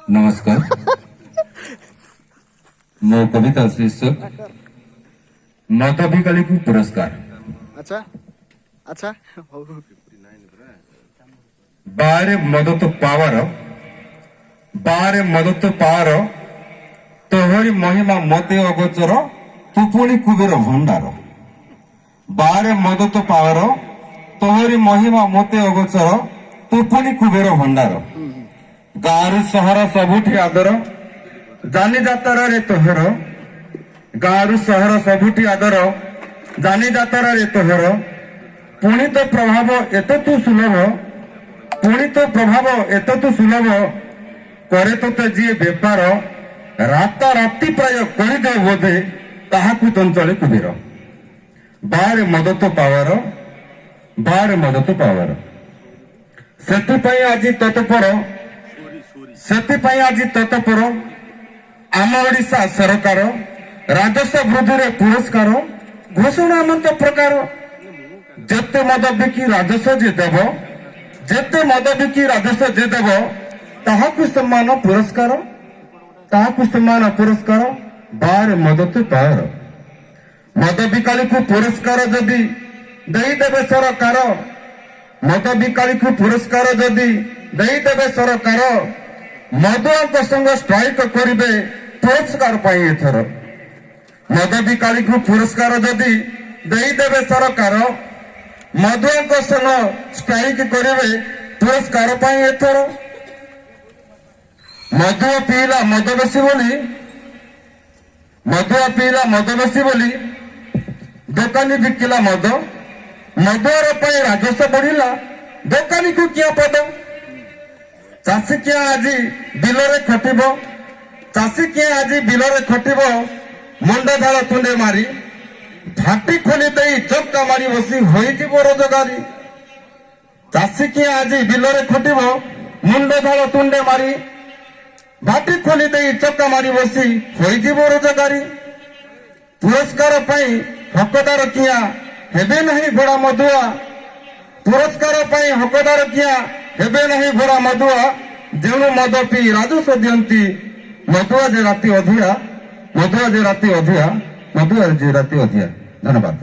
नमस्कार मो कविता शीर्षक मताधिकारी को पुरस्कार। अच्छा अच्छा बारे मदत पावर तोहरी महिमा मते अगोचर तू पुणी कुबेर भंडार। बारे मदत पावर तोहरी महिमा मते अगोचर तू पुणी कुबेर भंडार। गारु सहर सबुठी आदर जानी जातर रे तोहर। गारु सहर सबुठी आदर जानी जातर रे तोहर। पुणी तो प्रभाव एत तू सुलभ पुणी तो प्रभाव एत तू सुलभ करे तो जी बेपार राता राति प्राय करदे बोधे ताहाकु चंचले कुबेर। बारे मदत पावर सेथिपाई आज तत्पर आम ओडिशा सरकार राजस्व वृद्धि पुरस्कार घोषणा मंत प्रकार। जेते मद बिकी राजस्व जे देव जेते मद बिकी राजस्व जे देव ताहाकु सम्मान पुरस्कार बारे मदत पावर। मद बिकाली को पुरस्कार जदि देदेवे सरकार मद बिकाली को पुरस्कार जदि देदेवे सरकार मदुआ संग स्ट्राइक करेंगे पुरस्कार पाई एथर। मद बिकाली को पुरस्कार जदि देदेवे सरकार मदुआ संग स्ट्राइक करेंगे पुरस्कार पाई एथर। मदुआ पीला मद बेसी बोली दोकानी बिकिला मद मदुआर राजस्व बढ़िला दोकानी को क्या पद। चाषी क्या आज बिलरे खटिब मुंड झाड़ तुंडे मारी भाटी खोली दे चक्का मारी बसी होइजिब रोजगारी। चाषी क्या आज बिलरे खटिब मुंड झाड़ तुंडे मारी भाटी खोली दे चक्का मारी बसी होइजिब रोजगारी। पुरस्कार पाई हकदार किया हेबे नहीं घोड़ा मधुआ। पुरस्कार पाई हकदार किया हेबे नहीं घोड़ा मधुआ। जेणु मद पी राजस्व दियंती मधुआ जे राति अधिया धन्यवाद।